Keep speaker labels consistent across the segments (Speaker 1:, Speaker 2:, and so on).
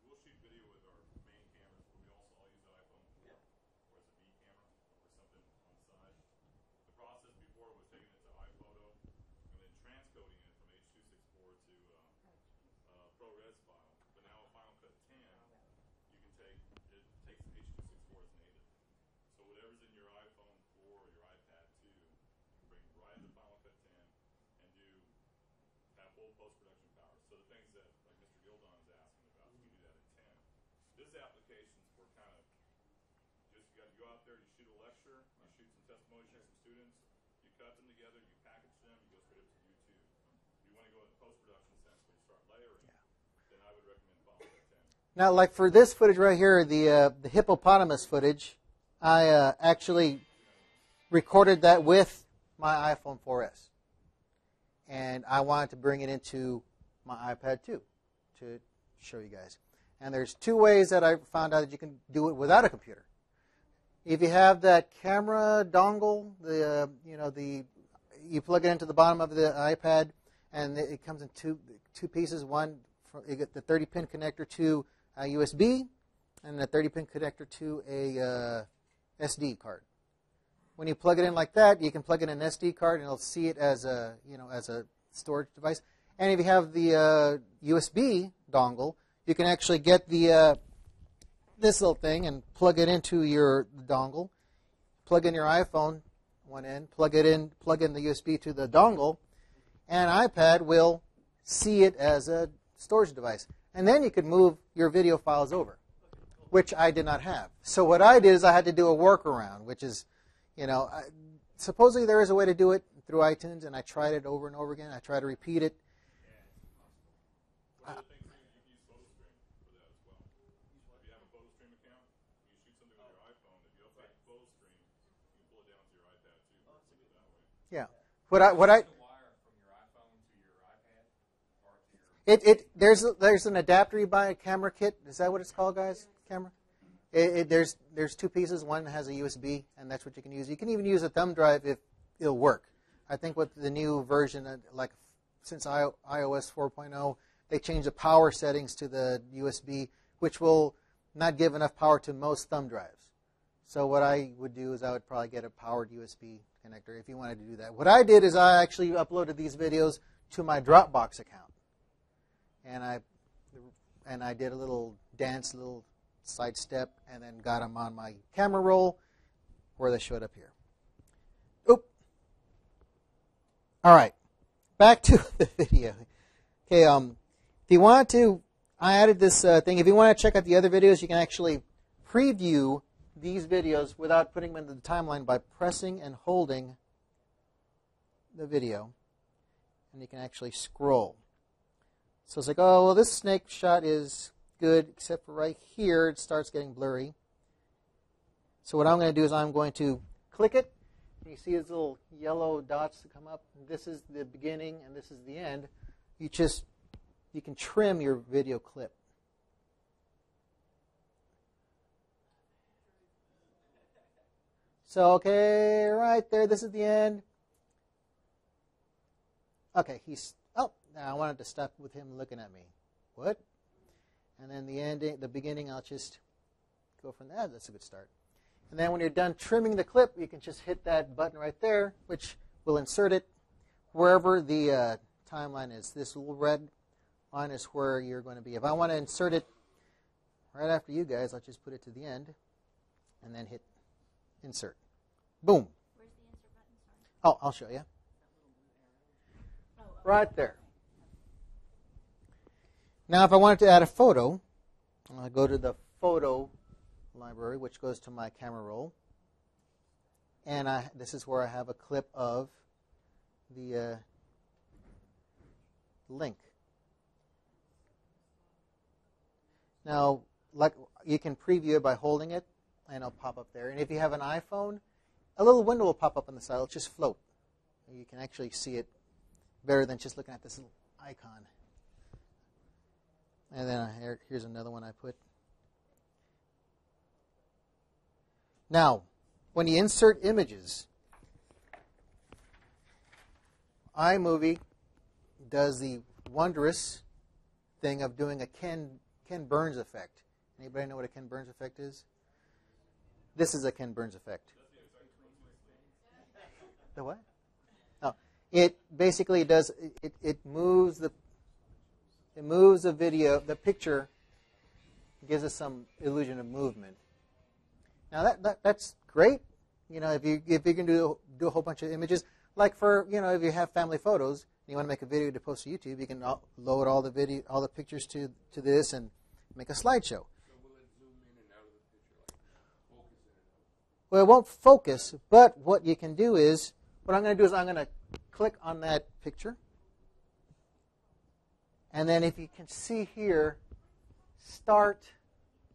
Speaker 1: we'll shoot video with our main cameras, but we also all use the iPhone 4 or as a B camera or something on the side. The process before was taking it to iPhoto and then transcoding it from H.264 to ProRes file. But now with Final Cut 10, you can take it takes H.264 as native. So whatever's in your iPhone 4 or your iPad 2, you can bring right into Final Cut 10 and have full post-production power. So the things that like Mr. Gildon is asking about, you can do that in 10. This application's for kind of just you got to go out there, you shoot a lecture, you shoot some testimonies from some students, you cut them together, you package them, you go straight up to YouTube. If you want to go in the post-production sense when you start layering, then I would recommend Final Cut 10.
Speaker 2: Now, like for this footage right here, the hippopotamus footage, I actually recorded that with my iPhone 4S. And I wanted to bring it into my iPad 2 to show you guys. And there's two ways that I found out that you can do it without a computer. If you have that camera dongle, you plug it into the bottom of the iPad, and it comes in two pieces. One, you get the 30-pin connector to a USB, and the 30-pin connector to a SD card. When you plug it in like that, you can plug in an SD card, and it'll see it as a storage device. And if you have the USB dongle, you can actually get the this little thing and plug it into your dongle. Plug in your iPhone one end, plug in the USB to the dongle, and iPad will see it as a storage device. And then you could move your video files over, which I did not have. So what I did is I had to do a workaround, which is, supposedly there is a way to do it through iTunes, and I tried it over and over again. I tried to repeat it.
Speaker 1: One of the things you can use PhotoStream for that as well. If you have a PhotoStream account, you shoot something with your iPhone. If you upload PhotoStream, you can pull it down to your iPad too. That way.
Speaker 2: Yeah. What I
Speaker 3: the wire from your iPhone to your iPad or to your
Speaker 2: there's an adapter you buy, a camera kit. Is that what it's called, guys? Camera. There's two pieces. One has a USB, and that's what you can use. You can even use a thumb drive if it'll work. I think with the new version, since iOS 4.0, they changed the power settings to the USB, which will not give enough power to most thumb drives. So what I would do is I would probably get a powered USB connector if you wanted to do that. What I did is I actually uploaded these videos to my Dropbox account, and I did a little side step, and then got them on my camera roll where they showed up here. Oop. All right, back to the video. Okay, if you want to, I added this thing. If you want to check out the other videos, you can actually preview these videos without putting them into the timeline by pressing and holding the video, and you can actually scroll. So it's like, oh, well, this snake shot is good, except for right here, it starts getting blurry. So what I'm going to do is I'm going to click it. You see these little yellow dots that come up. This is the beginning, and this is the end. You can trim your video clip. So, okay, right there, this is the end. Okay, now I wanted to stop with him looking at me. What? And then the beginning, I'll just go from that. That's a good start. And then when you're done trimming the clip, you can just hit that button right there, which will insert it wherever the timeline is. This little red line is where you're going to be. If I want to insert it right after you guys, I'll just put it to the end and then hit insert. Boom.
Speaker 4: Where's the insert button? Sorry.
Speaker 2: Oh, I'll show you. Right there. Now, if I wanted to add a photo, I'll go to the photo library, which goes to my camera roll. And this is where I have a clip of the link. Now, you can preview it by holding it, and it'll pop up there. And if you have an iPhone, a little window will pop up on the side. It'll just float. You can actually see it better than just looking at this little icon. And then here's another one I put. Now, when you insert images, iMovie does the wondrous thing of doing a Ken Burns effect. Anybody know what a Ken Burns effect is? This is a Ken Burns effect. The what? Oh, it basically does. It moves the video, the picture. Gives us some illusion of movement. Now that's great. If you can do a whole bunch of images, like for if you have family photos and you want to make a video to post to YouTube, you can load all the pictures to this and make a slideshow.
Speaker 3: So will it zoom in and out of the picture, like focus in and out?
Speaker 2: Well, it won't focus, but what you can do is, what I'm going to do is I'm going to click on that picture, and then if you can see here, start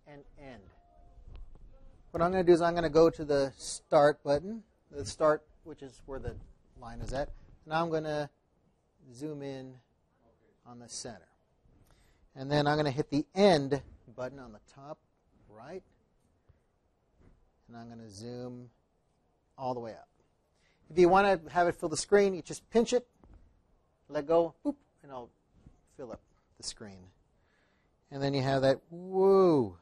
Speaker 2: and end. What I'm going to do is I'm going to go to the start button, the start, which is where the line is at, and I'm going to zoom in on the center. And then I'm going to hit the end button on the top right, and I'm going to zoom all the way out. If you want to have it fill the screen, you just pinch it, let go, boop, and it'll fill up the screen. And then you have that, whoa.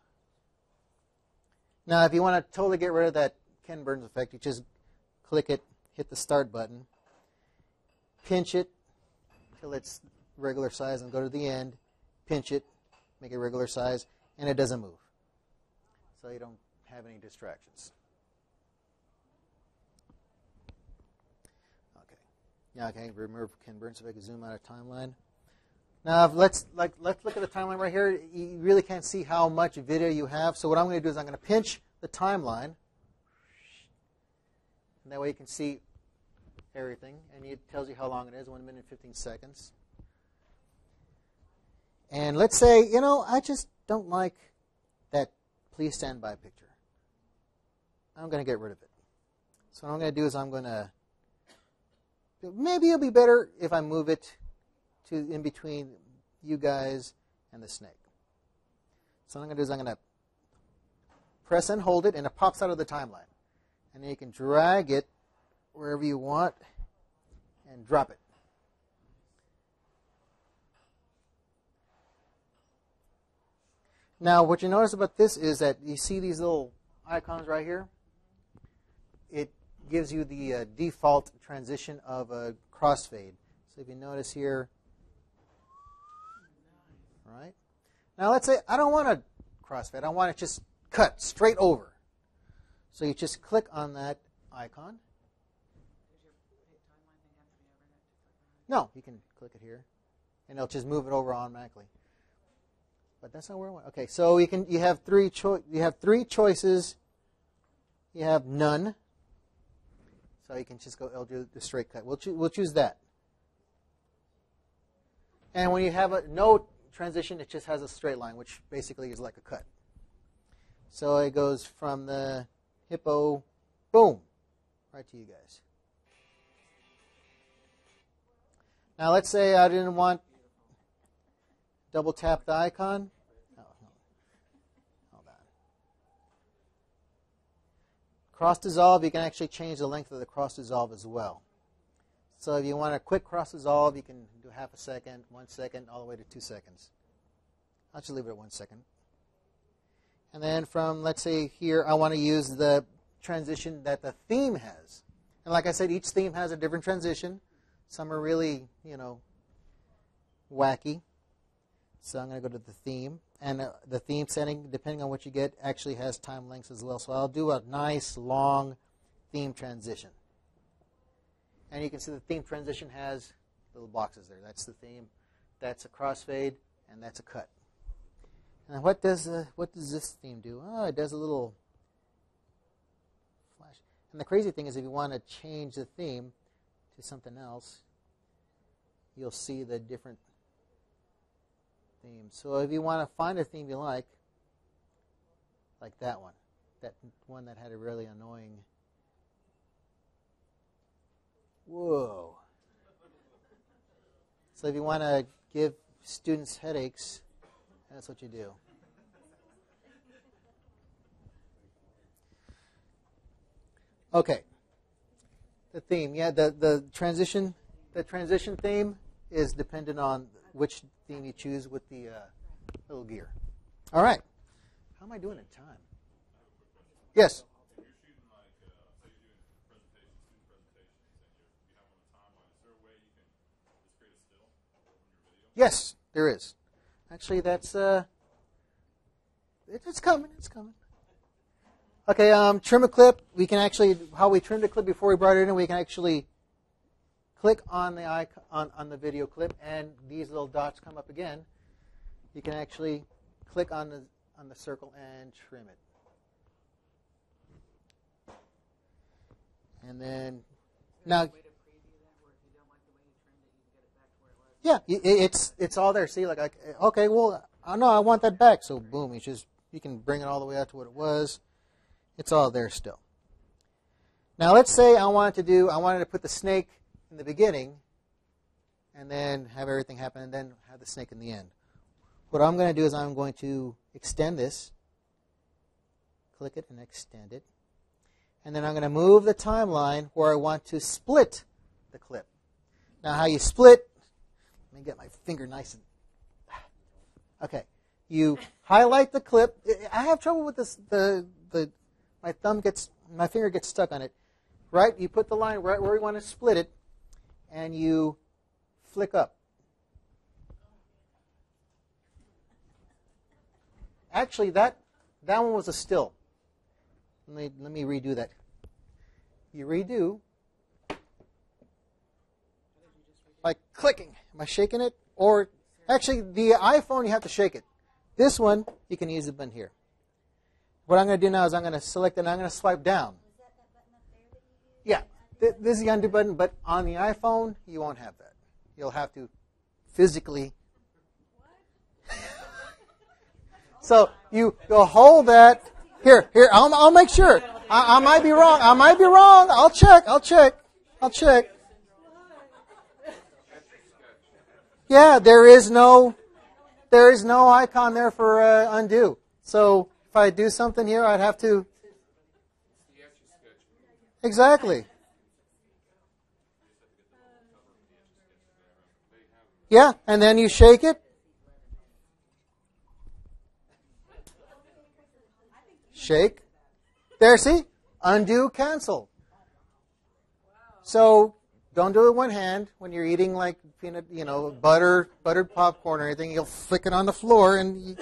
Speaker 2: Now, if you want to totally get rid of that Ken Burns effect, you just click it, hit the start button, pinch it till it's regular size, and go to the end, pinch it, make it regular size, and it doesn't move. So you don't have any distractions. Okay. Yeah, okay, remove Ken Burns effect, zoom out of timeline. Now, let's look at the timeline right here. You really can't see how much video you have. So what I'm going to do is I'm going to pinch the timeline. And that way you can see everything. And it tells you how long it is, 1 minute and 15 seconds. And let's say, I just don't like that please stand by picture. I'm going to get rid of it. So what I'm going to do is maybe it'll be better if I move it to in between you guys and the snake. So what I'm going to do is I'm going to press and hold it, and it pops out of the timeline. And then you can drag it wherever you want and drop it. Now, what you notice about this is that you see these little icons right here? It gives you the default transition of a crossfade. So if you notice here, right? Now let's say I don't want a crossfade. I want it just cut straight over. So you just click on that icon. No, you can click it here, and it'll just move it over automatically. But that's not where I want. Okay, so you have three choices. You have none. So you can just go. It'll do the straight cut. We'll choose that. And when you have no transition, it just has a straight line, which basically is like a cut. So it goes from the hippo, boom, right to you guys. Now let's say I didn't want double tap the icon. Oh, no. Hold on. Cross dissolve, you can actually change the length of the cross dissolve as well. So if you want a quick cross dissolve, you can do half a second, 1 second, all the way to 2 seconds. I'll just leave it at 1 second. And then from, let's say here, I want to use the transition that the theme has. And like I said, each theme has a different transition. Some are really, wacky. So I'm going to go to the theme. And the theme setting, depending on what you get, actually has time lengths as well. So I'll do a nice, long theme transition. And you can see the theme transition has little boxes there. That's the theme. That's a crossfade, and that's a cut. And what does this theme do? Oh, it does a little flash. And the crazy thing is, if you want to change the theme to something else, you'll see the different themes. So if you want to find a theme you like that one that had a really annoying, whoa. So if you want to give students headaches, that's what you do. Okay. The theme, the transition theme is dependent on which theme you choose with the little gear. All right. How am I doing in time? Yes.
Speaker 1: If you're shooting like, say you're doing presentations, student presentations, and you have on a timeline, is there a way you can just create a still on your video?
Speaker 2: Yes, there is. Actually, that's it's coming. It's coming. Okay. Trim a clip. We can actually how we trimmed the clip before we brought it in. We can actually click on the icon on the video clip, and these little dots come up again. You can actually click on the circle and trim it. And then now, yeah, it's all there. See, like, okay, well, no, I want that back. So boom, you can bring it all the way out to what it was. It's all there still. Now let's say I wanted to put the snake in the beginning, and then have everything happen, and then have the snake in the end. What I'm going to do is I'm going to extend this, click it and extend it, and then I'm going to move the timeline where I want to split the clip. Now how you split, let me get my finger nice and, okay. You highlight the clip. I have trouble with this, my finger gets stuck on it. Right, you put the line right where you want to split it, and you flick up. Actually, that one was a still. Let me redo that. You redo by clicking. Am I shaking it? Or actually, the iPhone you have to shake it. This one you can use the button here. What I'm going to do now is I'm going to select it and I'm going to swipe down.
Speaker 4: Is that button up there that you use?
Speaker 2: Yeah, this is the undo button, but on the iPhone you won't have that. You'll have to physically. So you'll hold that. Here. I'll make sure. I might be wrong. I'll check. Yeah, there is no icon there for undo. So if I do something here, I'd have to. Exactly. Yeah, and then you shake it. Shake. There, see? Undo, cancel. So don't do it with one hand. When you're eating like peanut, buttered popcorn or anything, you'll flick it on the floor and you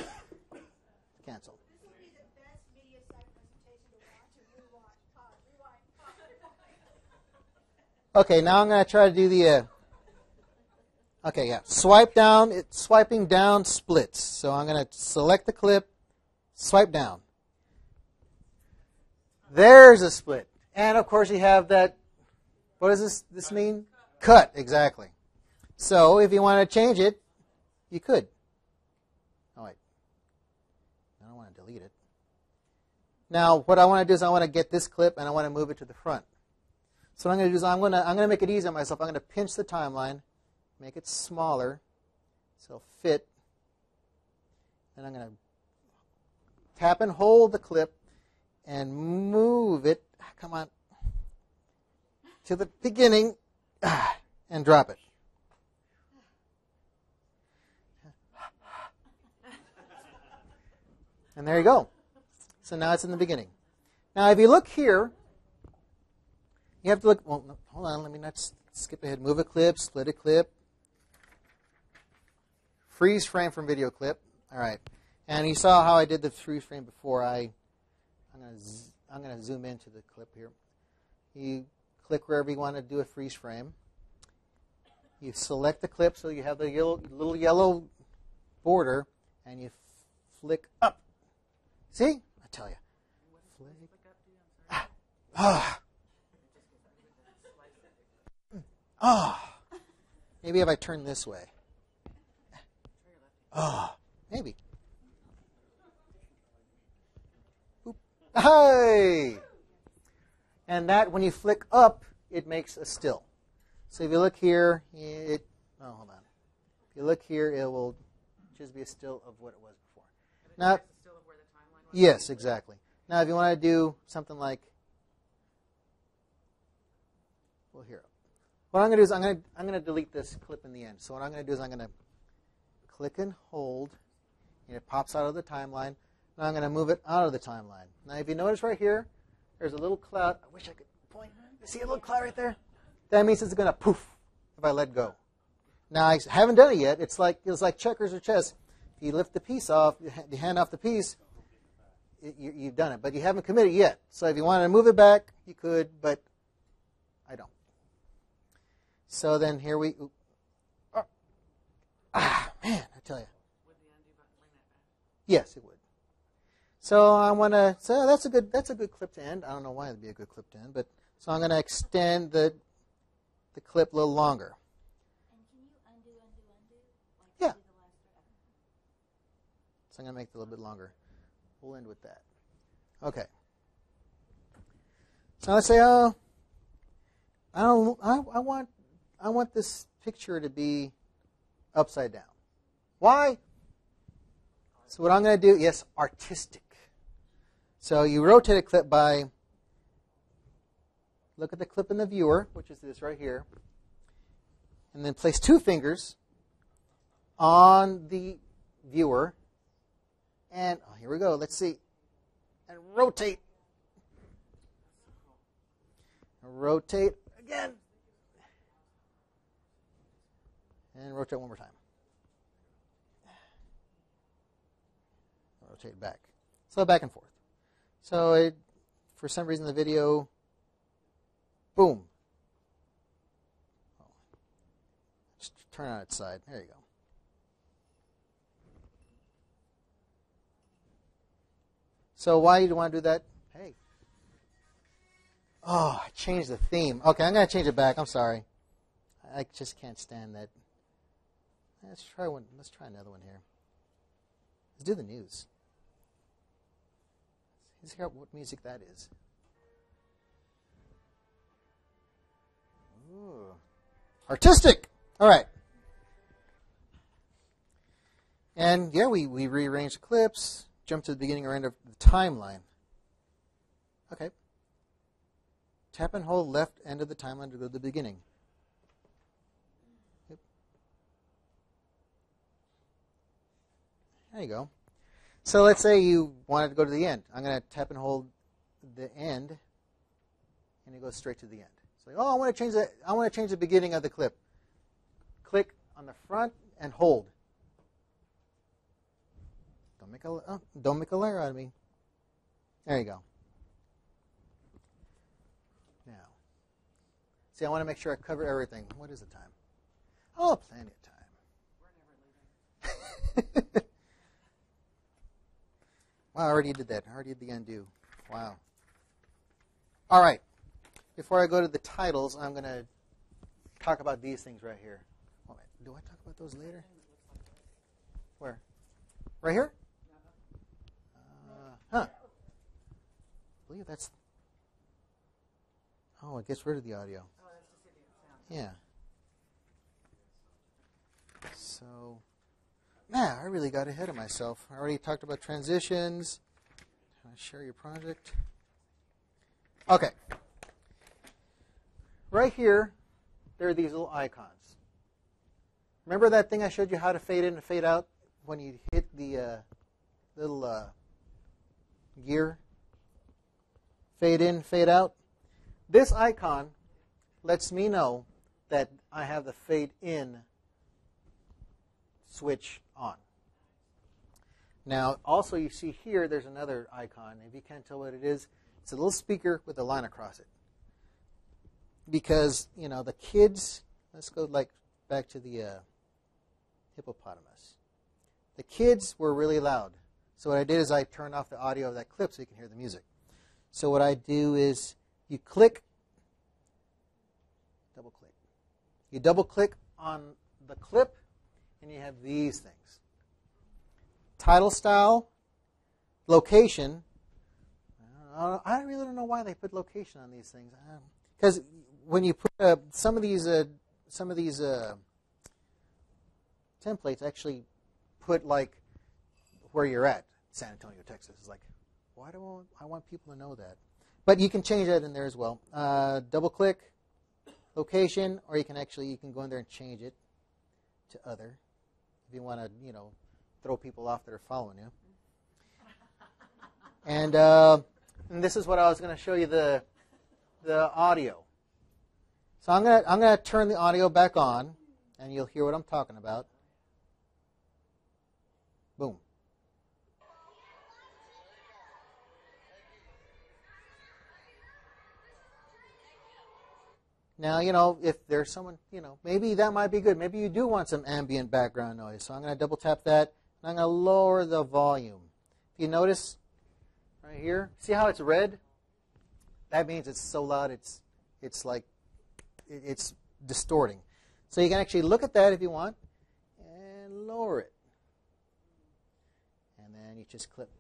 Speaker 2: cancel.
Speaker 4: This will be the best media site presentation to watch and rewind.
Speaker 2: Okay, now I'm going to try to do the. Okay, yeah. Swipe down. Swiping down splits. So I'm going to select the clip, swipe down. There's a split. And, of course, you have that. What does this mean? Cut, exactly. So if you want to change it, you could. Oh, wait. I don't want to delete it. Now, what I want to do is I want to get this clip and I want to move it to the front. So what I'm going to do is I'm going to make it easy on myself. I'm going to pinch the timeline, make it smaller, so it'll fit. And I'm going to tap and hold the clip and move it, come on, to the beginning and drop it. And there you go. So now it's in the beginning. Now if you look here, you have to look, well, no, hold on, let me not skip ahead. Move a clip, split a clip, freeze frame from video clip. All right. And you saw how I did the freeze frame before. I'm going to zoom into the clip here. You click wherever you want to do a freeze frame. You select the clip so you have the little yellow border, and you flick up. See? I tell you. Maybe if I turn this way. Maybe. Hey! And that, when you flick up, it makes a still. So if you look here, hold on. If you look here, it will just be a still of what it was before. Now, yes, exactly. Now, if you want to do something like, well, here. What I'm going to do is I'm going to delete this clip in the end. So what I'm going to do is I'm going to click and hold and it pops out of the timeline. Now I'm going to move it out of the timeline. Now if you notice right here, there's a little cloud. I wish I could point. You see a little cloud right there? That means it's going to poof if I let go. Now I haven't done it yet. It's like checkers or chess. If you lift the piece off, you hand off the piece, you've done it. But you haven't committed yet. So if you want to move it back, you could, but I don't. So then here we... man, I tell you.
Speaker 5: Would the undo button bring that back?
Speaker 2: Yes, it would. So I want to... So that's a good clip to end. I don't know why it'd be a good clip to end, but... So I'm going to extend the clip a little longer.
Speaker 4: And can you undo? Like
Speaker 2: Yeah.
Speaker 4: do the last thread?
Speaker 2: So I'm going to make it a little bit longer. We'll end with that. Okay. So let's say, I want this picture to be upside down. Why? So what I'm going to do, yes, artistic. So you rotate a clip by, look at the clip in the viewer, which is this right here, and then place 2 fingers on the viewer, and here we go, let's see, and rotate. Rotate again. And rotate one more time. Rotate back. So back and forth. So for some reason the video, boom. Just turn on its side. There you go. So why do you want to do that? Hey. Oh, I changed the theme. Okay, I'm going to change it back. I'm sorry. I just can't stand that. Let's try one. Let's try another one here. Let's do the news. Let's hear what music that is. Ooh. Artistic. All right. And yeah, we rearrange the clips, jump to the beginning or end of the timeline. Okay. Tap and hold left end of the timeline to go to the beginning. Yep. There you go. So let's say you wanted to go to the end. I'm going to tap and hold the end, and it goes straight to the end. So, I want to change the. I want to change the beginning of the clip. Click on the front and hold. Don't make a layer out of me. There you go. Now, see, I want to make sure I cover everything. What is the time? Oh, plenty of time.
Speaker 5: We're never leaving.
Speaker 2: Wow, I already did that. I already did the undo. Wow. All right. Before I go to the titles, I'm going to talk about these things right here. Oh, do I talk about those later? Where? Right here? Huh. I believe that's... Oh, it gets rid of the audio.
Speaker 5: Oh, that's just the sound.
Speaker 2: Yeah. So, man, I really got ahead of myself. I already talked about transitions. Can I share your project? Okay. Right here, there are these little icons. Remember that thing I showed you how to fade in and fade out when you hit the little gear? Fade in, fade out. This icon lets me know that I have the fade in switch on. Now, also you see here, there's another icon. If you can't tell what it is, it's a little speaker with a line across it. Because, you know, the kids, let's go like back to the hippopotamus. The kids were really loud. So what I did is I turned off the audio of that clip so you can hear the music. So what I do is you click, double click. You double click on the clip and you have these things. Title style, location. I really don't know why they put location on these things. Because when you put some of these templates actually put like where you're at, San Antonio, Texas. It's like, why do I want people to know that? But you can change that in there as well. Double click, location, or you can go in there and change it to other. If you want to, throw people off that are following you. And this is what I was going to show you, the audio. So I'm going to turn the audio back on, and you'll hear what I'm talking about. Boom. Now, if there's someone, maybe that might be good. Maybe you do want some ambient background noise. So I'm going to double tap that, and I'm going to lower the volume. If you notice right here, see how it's red? That means it's so loud it's like it's distorting. So you can actually look at that if you want and lower it. And then you just click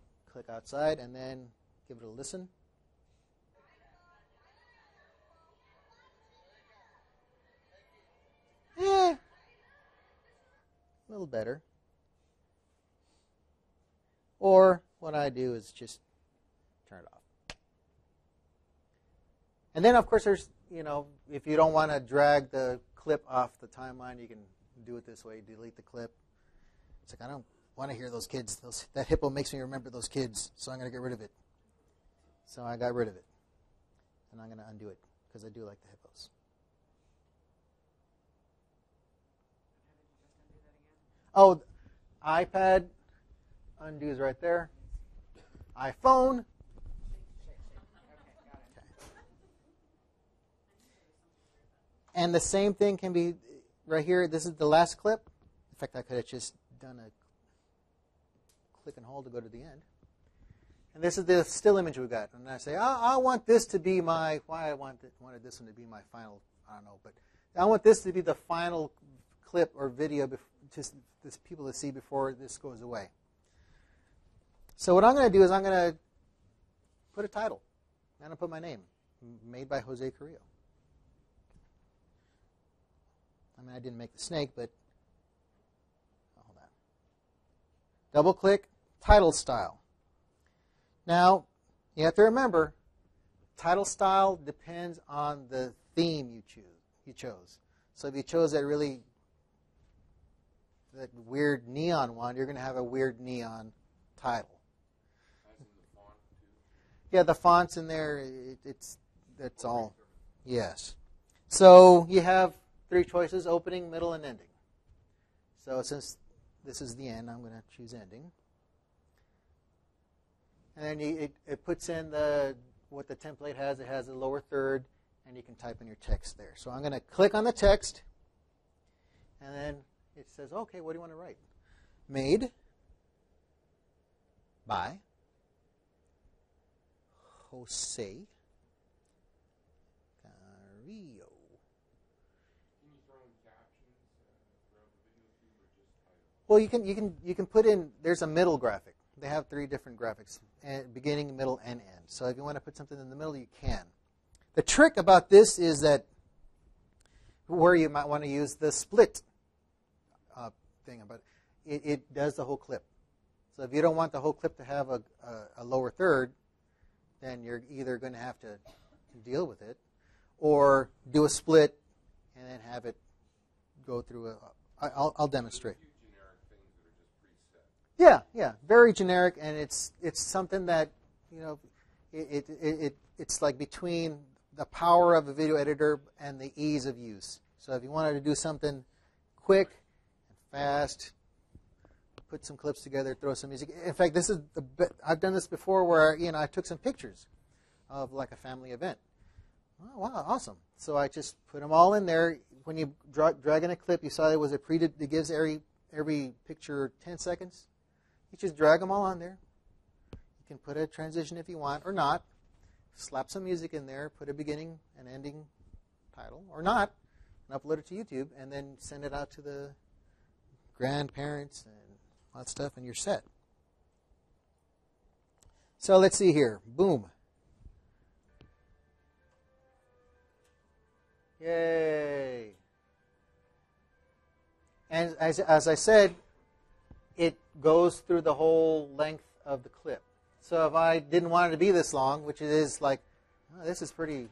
Speaker 2: outside and then give it a listen. A little better. Or what I do is just turn it off. And then, of course, there's, if you don't want to drag the clip off the timeline, you can do it this way. Delete the clip. It's like, I don't want to hear those kids. That hippo makes me remember those kids, so I'm going to get rid of it. So I got rid of it. And I'm going to undo it because I do like the hippos. Oh, iPad, undo is right there. iPhone. And the same thing can be right here. This is the last clip. In fact, I could have just done a click and hold to go to the end. And this is the still image we got. And I say, I want this to be my, why I wanted this one to be my final, I don't know, but I want this to be the final clip or video just this people to see before this goes away. So what I'm going to do is I'm going to put a title. I'm going to put my name, made by Jose Carrillo. I mean, I didn't make the snake, but hold on. Double click, title style. Now, you have to remember, title style depends on the theme you chose. So if you chose that weird neon one, you're going to have a weird neon title. Yeah, the font's in there. That's all. Yes. So you have 3 choices: opening, middle, and ending. So since this is the end, I'm going to choose ending. And then it puts in what the template has. It has a lower third, and you can type in your text there. So I'm going to click on the text, and then it says, okay, what do you want to write? Made by Jose Carrillo.
Speaker 3: Can you throw in captions throughout the video too, or just title?
Speaker 2: Well, you can put in. There's a middle graphic. They have 3 different graphics: beginning, middle, and end. So if you want to put something in the middle, you can. The trick about this is that where you might want to use the split thing, but it does the whole clip. So if you don't want the whole clip to have a lower third, then you're either going to have to deal with it or do a split and then have it go through I'll demonstrate.
Speaker 3: There's a few generic things that are just preset.
Speaker 2: Yeah, very generic, and it's something that, it's like between the power of a video editor and the ease of use. So if you wanted to do something quick and fast, put some clips together, throw some music. In fact, this is I've done this before where I took some pictures of like a family event. Oh, wow, awesome! So I just put them all in there. When you drag in a clip, you saw it was it gives every picture 10 seconds. You just drag them all on there. You can put a transition if you want or not. Slap some music in there. Put a beginning and ending title or not, and upload it to YouTube, and then send it out to the grandparents and all that stuff, and you're set. So let's see here. Boom. Yay. And as I said, it goes through the whole length of the clip. So if I didn't want it to be this long, which it is like, oh, this is pretty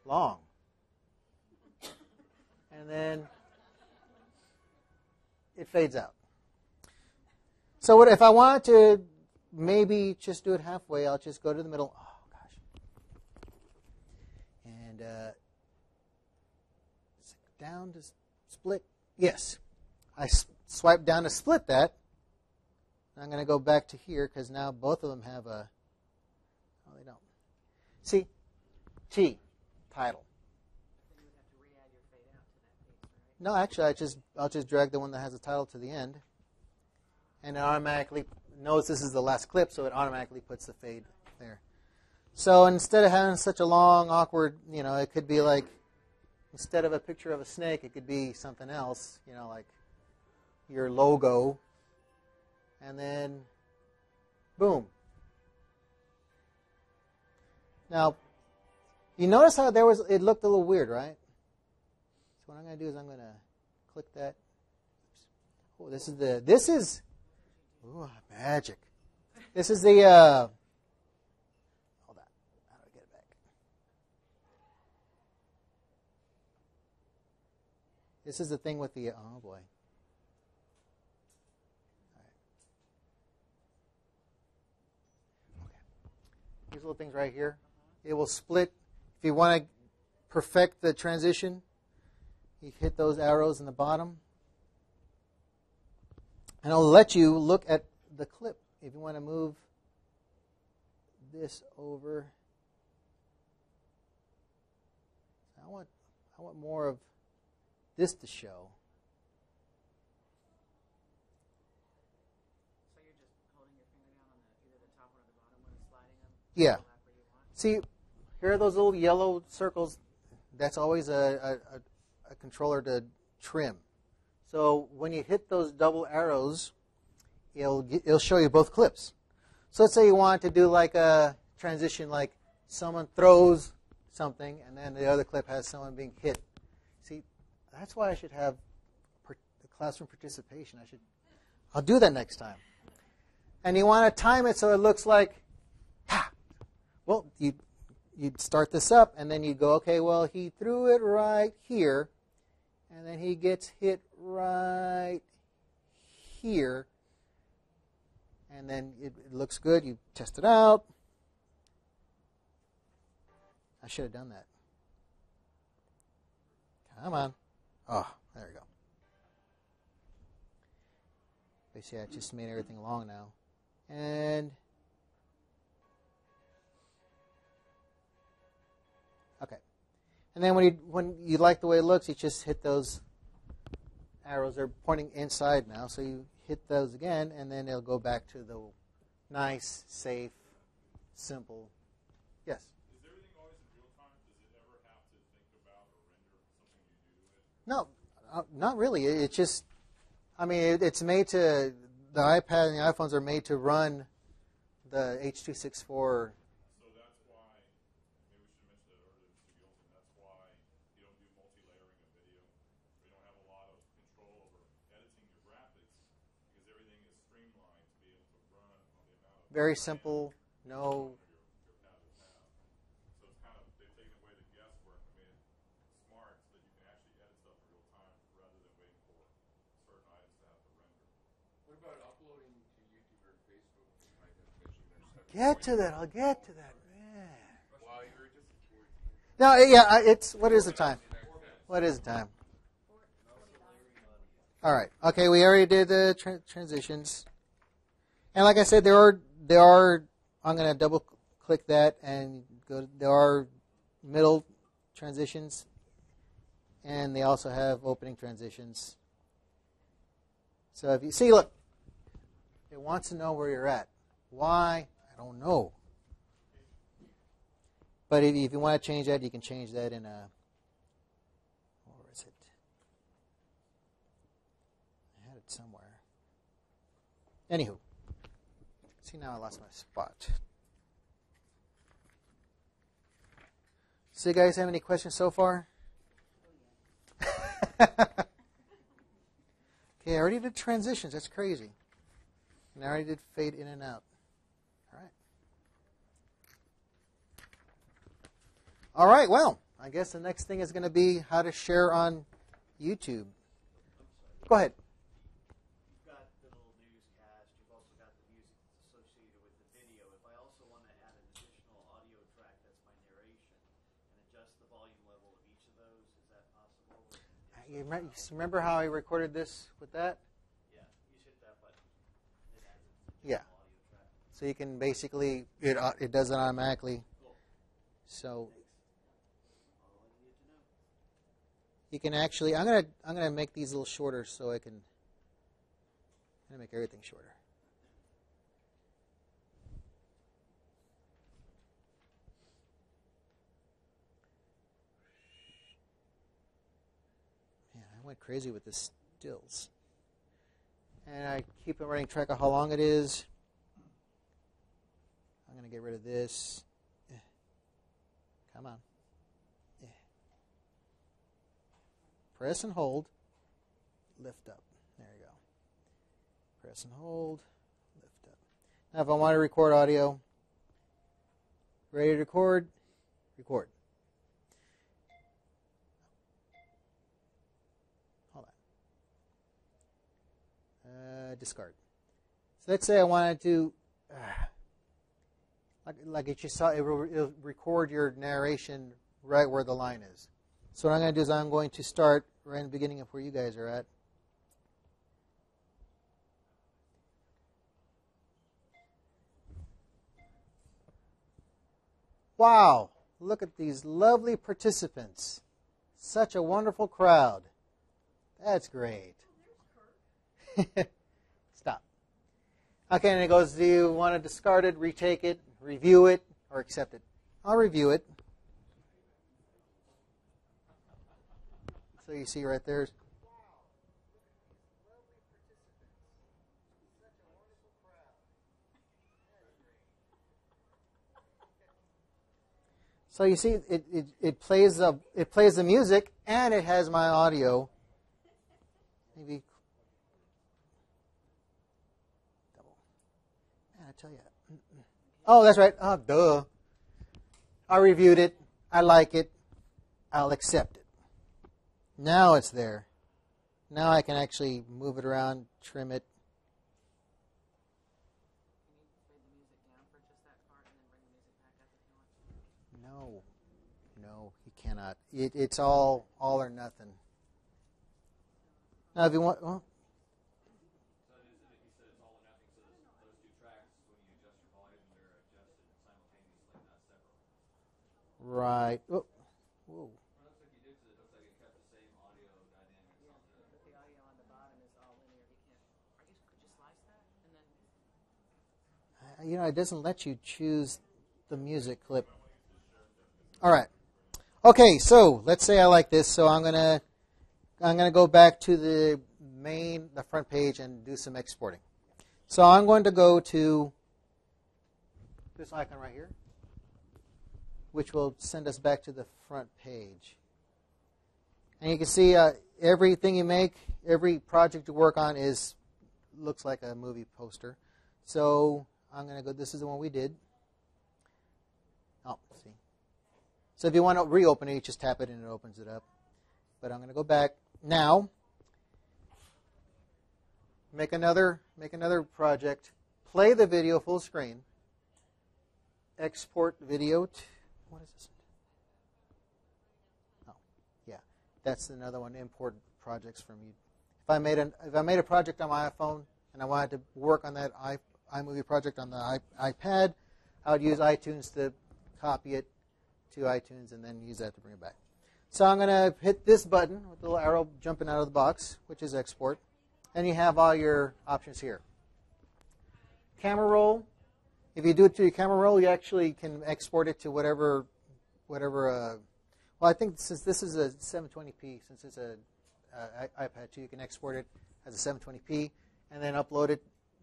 Speaker 2: long. And then it fades out. So what if I wanted to maybe just do it halfway? I'll just go to the middle. Oh gosh. And down to split. Yes. I swipe down to split that. I'm going to go back to here because now both of them have a. Oh, they don't. See, T, title.
Speaker 5: Then you would have to re-add your fade out to that piece, right?
Speaker 2: No, actually, I'll just drag the one that has the title to the end, and it automatically knows this is the last clip, so it automatically puts the fade there. So instead of having such a long, awkward, it could be like instead of a picture of a snake, it could be something else, like your logo, and then boom. Now, you notice how it looked a little weird, right? So what I'm going to do is I'm going to click that. Oh, this is magic. This is the, hold on, how do I get it back? This is the thing with the, oh boy. These little things right here. It will split. If you want to perfect the transition, you hit those arrows in the bottom. And it'll let you look at the clip. If you want to move this over. I want more of this to show.
Speaker 5: So you're just holding your finger down on either the top or the bottom when sliding them?
Speaker 2: Yeah.
Speaker 5: Where you want.
Speaker 2: See, here are those little yellow circles. That's always a controller to trim. So when you hit those double arrows, it'll show you both clips. So let's say you want to do like a transition, like someone throws something, and then the other clip has someone being hit. See, that's why I should have classroom participation. I'll do that next time. And you want to time it so it looks like, well, you'd start this up, and then you go, okay, well, he threw it right here, and then he gets hit right here, and then it looks good. You test it out. I should have done that. Come on. Oh, there we go. Basically, I just made everything long now. And okay. And then when you like the way it looks, you just hit those arrows. They're pointing inside now, so you hit those again, and then it'll go back to the nice, safe, simple. Yes?
Speaker 1: Is everything always in real time? Does it ever have to think about or render something you do to it?
Speaker 2: No, not really. It's just, it's made to, the iPad and the iPhones are made to run the H.264.
Speaker 1: So that's why, maybe we should mention that earlier, Mr. Gilson, that's why you don't do multi-layering of video. You don't have a lot of control over editing your graphics because everything is streamlined to be able to run on the amount of
Speaker 2: Very simple, no.
Speaker 1: your pad to pad. So it's kind of, they've taken away the guesswork and made it smart so that you can actually edit stuff in real time rather than waiting for certain items to have to render.
Speaker 3: What about uploading to YouTube or Facebook in high definition or stuff?
Speaker 2: I'll get to that. Man.
Speaker 3: While you're just towards
Speaker 2: No, yeah, what is the time? What is the time? All right. Okay, we already did the transitions. And like I said, there are, I'm going to double click that and go, there are middle transitions, and they also have opening transitions. So if you see, look, it wants to know where you're at. Why? I don't know. But if you want to change that, you can change that in a, where is it? I had it somewhere. Anywho. See, now I lost my spot. So you guys have any questions so far? Okay, I already did transitions. That's crazy. And I already did fade in and out. All right. All right, well, I guess the next thing is going to be how to share on YouTube. Go ahead.
Speaker 6: You've got the little newscast. You've
Speaker 2: You remember how I recorded this with that?
Speaker 6: Yeah, you just hit that button. It adds it to the
Speaker 2: Yeah.
Speaker 6: audio track.
Speaker 2: So you can basically, it does it automatically.
Speaker 6: Cool.
Speaker 2: So
Speaker 6: All I need to know.
Speaker 2: you can actually, I'm gonna make these a little shorter so I'm gonna make everything shorter. Man, I went crazy with the stills. And I keep a running track of how long it is. I'm going to get rid of this. Come on. Press and hold. Lift up. There you go. Press and hold. Lift up. Now if I want to record audio, ready to record, record. Hold on. Discard. So let's say I wanted to, like you saw, it'll record your narration right where the line is. So what I'm going to do is I'm going to start right in the beginning of where you guys are at. Wow, look at these lovely participants. Such a wonderful crowd. That's great. Stop. Okay, and it goes, do you want to discard it, retake it, review it, or accept it? I'll review it. So you see right there. So you see, it plays the music and it has my audio. Maybe double. Man, I tell you. Oh, that's right. Oh, duh. I reviewed it. I like it. I'll accept it. Now it's there. Now I can actually move it around, trim it.
Speaker 5: Can you fade the music down for just that part and then bring the music back up if you want?
Speaker 2: No, you cannot. It's all or nothing. Now, if you want, well,
Speaker 1: So you said it's all or nothing. So those two tracks, when you adjust your volume, they're adjusted simultaneously, not separate.
Speaker 2: right. Oh, whoa.
Speaker 1: Well, it looks like you did, because it looks like it kept the same audio dynamics on the.
Speaker 5: But the audio on the bottom is all linear. You can't. Could you slice that and then?
Speaker 2: It doesn't let you choose the music clip. All right. Okay, so let's say I like this. So I'm gonna go back to the front page and do some exporting. So I'm going to go to this icon right here, which will send us back to the front page. And you can see everything you make, every project you work on looks like a movie poster. So I'm going to go, this is the one we did. Oh, see. So if you want to reopen it, you just tap it and it opens it up. But I'm going to go back. Now, make another project. Play the video full screen. Export video. What is this? Oh, yeah. That's another one. Import projects from you. If I made a project on my iPhone and I wanted to work on that iMovie project on the iPad, I would use iTunes to copy it to iTunes and then use that to bring it back. So I'm going to hit this button with the little arrow jumping out of the box, which is export. And you have all your options here. Camera roll. If you do it to your camera roll, you actually can export it to whatever. Well, I think since this is a 720p, since it's a iPad 2, you can export it as a 720p and then upload it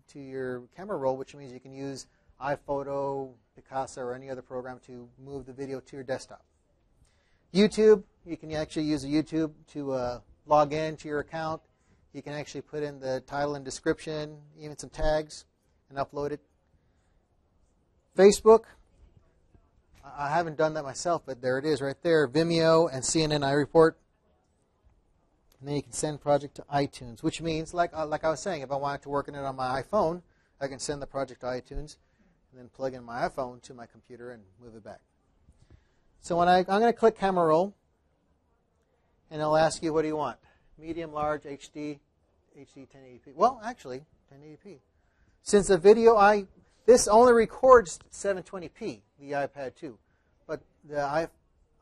Speaker 2: to your camera roll, which means you can use iPhoto, Picasa, or any other program to move the video to your desktop. YouTube, you can actually use YouTube to log in to your account. You can actually put in the title and description, even some tags, and upload it. Facebook, I haven't done that myself, but there it is right there. Vimeo and CNN iReport. And then you can send project to iTunes, which means, like I was saying, if I wanted to work on it on my iPhone, I can send the project to iTunes and then plug in my iPhone to my computer and move it back. So when I'm going to click camera roll, and it'll ask you, what do you want? medium, large, HD, 1080p. Well, actually, 1080p. Since the video, this only records 720p, the iPad 2, but the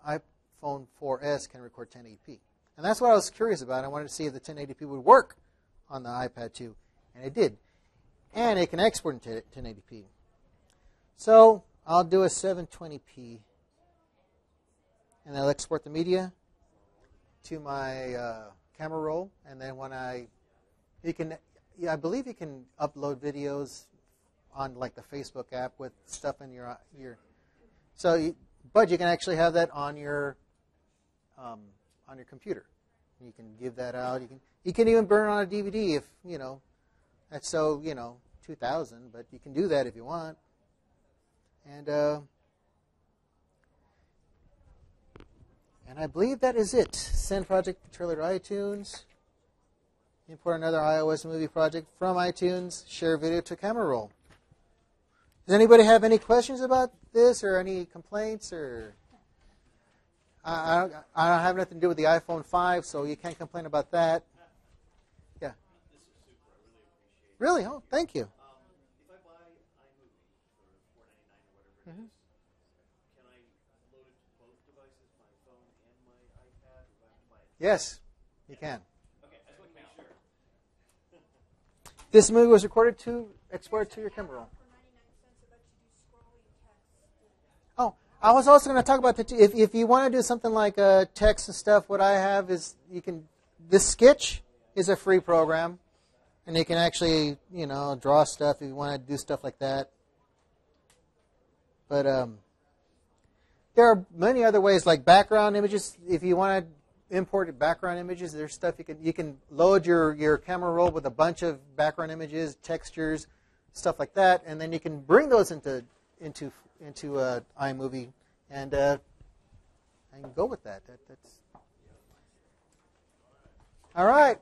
Speaker 2: iPhone 4S can record 1080p. And that's what I was curious about. I wanted to see if the 1080p would work on the iPad 2, and it did. And it can export into 1080p. So I'll do a 720p, and I'll export the media to my camera roll, and then when I believe you can upload videos on like the Facebook app with stuff in your but you can actually have that on your computer. You can give that out. You can even burn it on a DVD if that's 2000, but you can do that if you want. And I believe that is it. Send project trailer to iTunes. Import another iOS movie project from iTunes. Share video to camera roll. Does anybody have any questions about this or any complaints? Or I don't have nothing to do with the iPhone 5, so you can't complain about that. Yeah.
Speaker 6: This is super. I really appreciate it.
Speaker 2: Really? Oh, thank you.
Speaker 6: If I buy iMovie for $4.99 or whatever it is, can I load it to both devices, my phone and my iPad, or do I have to buy it?
Speaker 2: Yes, you can.
Speaker 6: Okay, I just want to make sure.
Speaker 2: This movie was recorded to export to your camera roll.
Speaker 4: For 99 cents, it lets you do scrolling text.
Speaker 2: Oh, I was also going to talk about that too. If you want to do something like text and stuff, what I have is this Sketch is a free program, and you can actually draw stuff if you want to do stuff like that. But there are many other ways, like background images. If you want to import background images, there's stuff you can load your camera roll with a bunch of background images, textures, stuff like that, and then you can bring those into iMovie and go with that. That's all right.